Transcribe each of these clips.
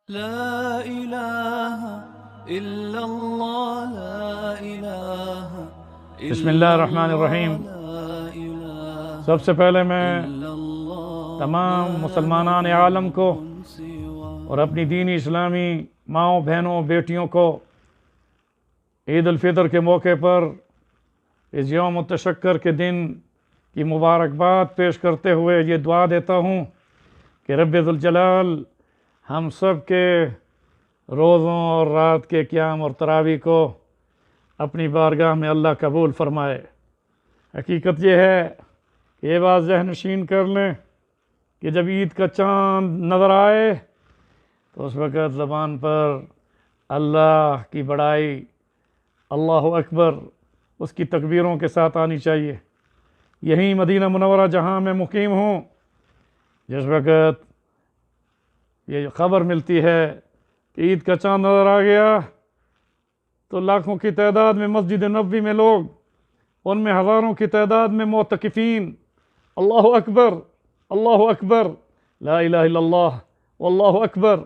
لا إله إلا الله لا إله بسم اللہ الرحمن الرحیم۔ لا إله سب سے پہلے میں إلا الله تمام مسلمانان عالم کو اور اپنی دینی اسلامی ماؤں بہنوں بیٹیوں کو عید الفطر کے موقع پر اس یوم التشکر کے دن کی مبارکباد پیش کرتے ہوئے یہ دعا دیتا ہوں کہ رب ذوالجلال ہم سب کے روزوں اور رات کے قیام اور تراویح کو اپنی بارگاہ میں اللہ قبول فرمائے۔ حقیقت یہ ہے کہ یہ بات ذہن نشین کر لیں کہ جب عید کا چاند نظر آئے تو اس وقت زبان پر اللہ کی بڑائی، اللہ اکبر، اس کی تکبیروں کے ساتھ آنی چاہیے۔ یہیں مدینہ منورہ جہاں میں مقیم ہوں، جس وقت یہ خبر ملتی ہے کہ عید کا چاند نظر آ گیا تو لاکھوں کی تعداد میں مسجد نبوی میں لوگ، ان میں ہزاروں کی تعداد میں معتکفین اللہ اکبر اللہ اکبر لا الہ الا اللہ واللہ اکبر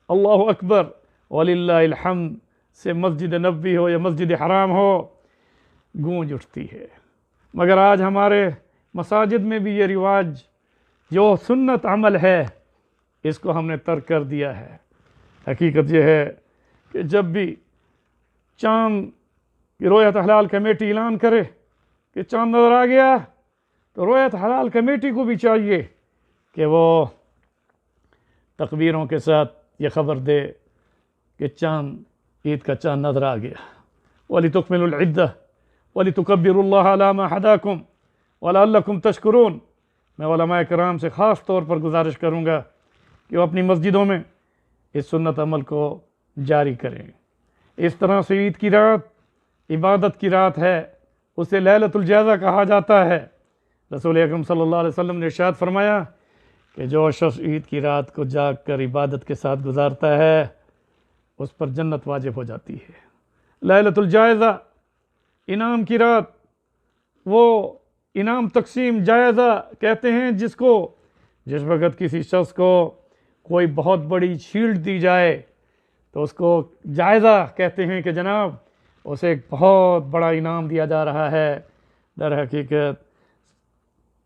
اللہ اکبر وللہ الحمد سے مسجد نبوی ہو یا مسجد حرام ہو گونج اٹھتی ہے۔ مگر آج ہمارے مساجد میں بھی یہ رواج جو سنت عمل ہے اس کو ہم نے ترک کر دیا ہے۔ حقیقت یہ ہے کہ جب بھی چاند کی رویت حلال کمیٹی اعلان کرے کہ چاند نظر آ گیا تو رویت حلال کمیٹی کو بھی چاہیے کہ وہ تکبیروں کے ساتھ یہ خبر دے کہ چاند عید کا چاند نظر آ گیا۔ وَلِتُكْمِلُوا الْعِدَّةَ وَلِتُكَبِّرُوا اللَّهَ عَلَى مَا هَدَاكُمْ وَلَعَلَّكُمْ تَشْكُرُونَ۔ میں علماء کرام سے خاص طور پر گزارش کروں گا کہ وہ اپنی مسجدوں میں اس سنت عمل کو جاری کریں۔ اس طرح سے عید کی رات عبادت کی رات ہے، اسے لیلۃ الجائزہ کہا جاتا ہے۔ رسول اکرم صلی اللہ علیہ وسلم نے ارشاد فرمایا کہ جو شخص عید کی رات کو جاگ کر عبادت کے ساتھ گزارتا ہے اس پر جنت واجب ہو جاتی ہے۔ لیلۃ الجائزہ انعام کی رات، وہ انعام تقسیم جائزہ کہتے ہیں جس وقت کسی شخص کو کوئی بہت بڑی شیلڈ دی جائے تو اس کو جائزہ کہتے ہیں کہ جناب اسے ایک بہت بڑا انعام دیا جا رہا ہے۔ در حقیقت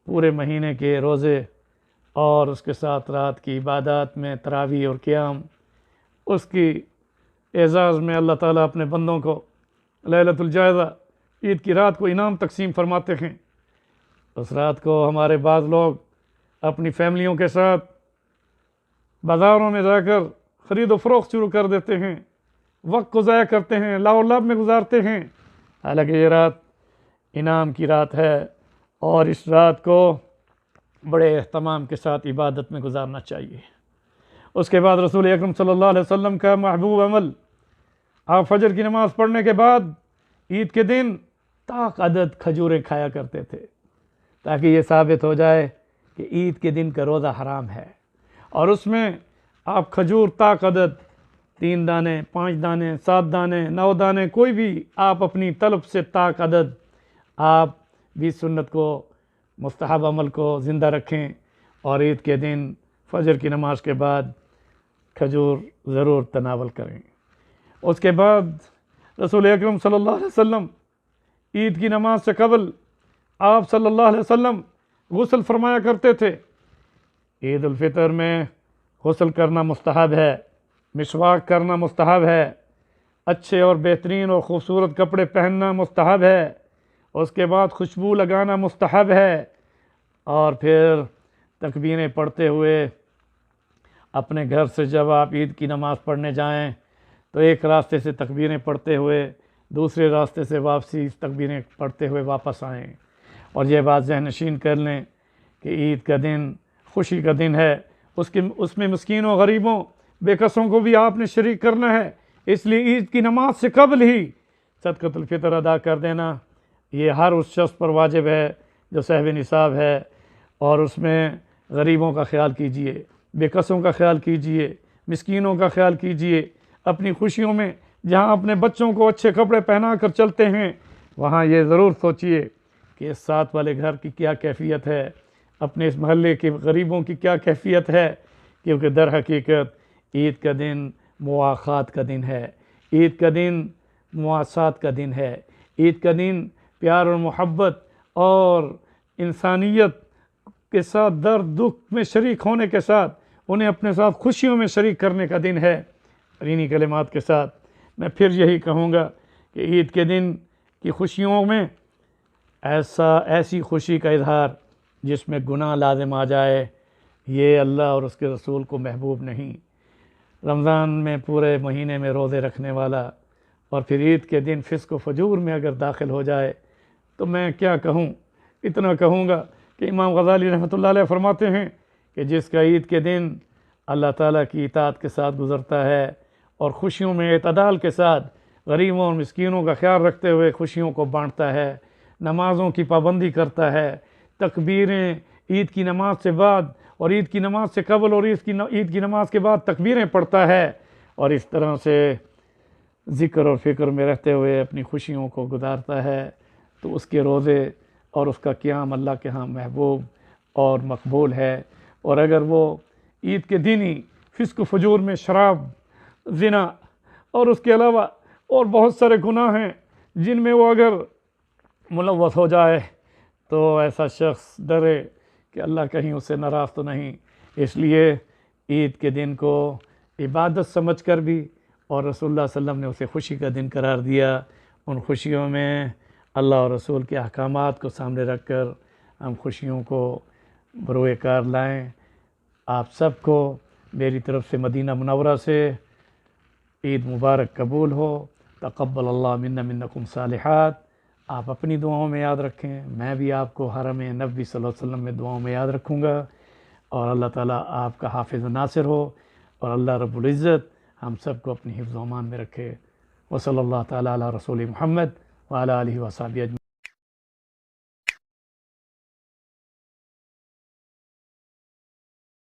پورے مہینے کے روزے اور اس کے ساتھ رات کی عبادات میں تراویح اور قیام، اس کی اعزاز میں اللہ تعالیٰ اپنے بندوں کو لیلۃ الجائزہ عید کی رات کو انعام تقسیم فرماتے ہیں۔ اس رات کو ہمارے بعض لوگ اپنی فیملیوں کے ساتھ بازاروں میں جا کر خرید و فروخت شروع کر دیتے ہیں، وقت کو ضائع کرتے ہیں، لاو لاب میں گزارتے ہیں، حالانکہ یہ رات انعام کی رات ہے اور اس رات کو بڑے اہتمام کے ساتھ عبادت میں گزارنا چاہیے۔ اس کے بعد رسول اکرم صلی اللہ علیہ وسلم کا محبوب عمل، آپ فجر کی نماز پڑھنے کے بعد عید کے دن طاق عدد کھجوریں کھایا کرتے تھے تاکہ یہ ثابت ہو جائے کہ عید کے دن کا روزہ حرام ہے، اور اس میں آپ کھجور طاق عدد 3 دانے 5 دانے 7 دانے 9 دانے کوئی بھی آپ اپنی طلب سے طاق عدد آپ بھی سنت کو، مستحب عمل کو زندہ رکھیں اور عید کے دن فجر کی نماز کے بعد کھجور ضرور تناول کریں۔ اس کے بعد رسول اکرم صلی اللہ علیہ وسلم عید کی نماز سے قبل آپ صلی اللہ علیہ وسلم غسل فرمایا کرتے تھے۔ عید الفطر میں غسل کرنا مستحب ہے، مسواک کرنا مستحب ہے، اچھے اور بہترین اور خوبصورت کپڑے پہننا مستحب ہے، اس کے بعد خوشبو لگانا مستحب ہے، اور پھر تکبیریں پڑھتے ہوئے اپنے گھر سے جب آپ عید کی نماز پڑھنے جائیں تو ایک راستے سے تکبیریں پڑھتے ہوئے دوسرے راستے سے واپسی تکبیریں پڑھتے ہوئے واپس آئیں۔ اور یہ بات ذہن نشین کر لیں کہ عید کا دن خوشی کا دن ہے، اس میں مسکینوں غریبوں بے کسوں کو بھی آپ نے شریک کرنا ہے، اس لیے عید کی نماز سے قبل ہی صدقۃ الفطر ادا کر دینا یہ ہر اس شخص پر واجب ہے جو صاحب نصاب ہے، اور اس میں غریبوں کا خیال کیجئے، بے کسوں کا خیال کیجئے، مسکینوں کا خیال کیجئے۔ اپنی خوشیوں میں جہاں اپنے بچوں کو اچھے کپڑے پہنا کر چلتے ہیں وہاں یہ ضرور سوچئے کہ اس ساتھ والے گھر کی کیا کیفیت ہے، اپنے اس محلے کے غریبوں کی کیا کیفیت ہے، کیونکہ در حقیقت عید کا دن مواخات کا دن ہے، عید کا دن مواسات کا دن ہے، عید کا دن پیار اور محبت اور انسانیت کے ساتھ درد دکھ میں شریک ہونے کے ساتھ انہیں اپنے ساتھ خوشیوں میں شریک کرنے کا دن ہے۔ اور انہی کلمات کے ساتھ میں پھر یہی کہوں گا کہ عید کے دن کی خوشیوں میں ایسی خوشی کا اظہار جس میں گناہ لازم آ جائے، یہ اللہ اور اس کے رسول کو محبوب نہیں۔ رمضان میں پورے مہینے میں روزے رکھنے والا اور پھر عید کے دن فسق و فجور میں اگر داخل ہو جائے تو میں کیا کہوں، اتنا کہوں گا کہ امام غزالی رحمۃ اللہ علیہ فرماتے ہیں کہ جس کا عید کے دن اللہ تعالیٰ کی اطاعت کے ساتھ گزرتا ہے اور خوشیوں میں اعتدال کے ساتھ غریبوں اور مسکینوں کا خیال رکھتے ہوئے خوشیوں کو بانٹتا ہے، نمازوں کی پابندی کرتا ہے، تکبیریں عید کی نماز سے بعد اور عید کی نماز سے قبل اور عید کی نماز کے بعد تکبیریں پڑھتا ہے، اور اس طرح سے ذکر اور فکر میں رہتے ہوئے اپنی خوشیوں کو گزارتا ہے، تو اس کے روزے اور اس کا قیام اللہ کے ہاں محبوب اور مقبول ہے۔ اور اگر وہ عید کے دن ہی فسق و فجور میں شراب، زنا اور اس کے علاوہ اور بہت سارے گناہ ہیں جن میں وہ اگر ملوث ہو جائے تو ایسا شخص ڈرے کہ اللہ کہیں اسے ناراض تو نہیں۔ اس لیے عید کے دن کو عبادت سمجھ کر بھی، اور رسول اللہ صلی اللہ علیہ وسلم نے اسے خوشی کا دن قرار دیا، ان خوشیوں میں اللہ اور رسول کے احکامات کو سامنے رکھ کر ہم خوشیوں کو بروئے کار لائیں۔ آپ سب کو میری طرف سے مدینہ منورہ سے عید مبارک قبول ہو۔ تقبل اللہ منا منکم صالحات۔ آپ اپنی دعاؤں میں یاد رکھیں، میں بھی آپ کو حرم نبوی صلی اللہ علیہ وسلم میں دعاؤں میں یاد رکھوں گا، اور اللہ تعالیٰ آپ کا حافظ و ناصر ہو، اور اللہ رب العزت ہم سب کو اپنی حفظ و امان میں رکھے۔ وصلی اللہ تعالیٰ علی رسول محمد وعلی آلہ وصحبہ اجمعین۔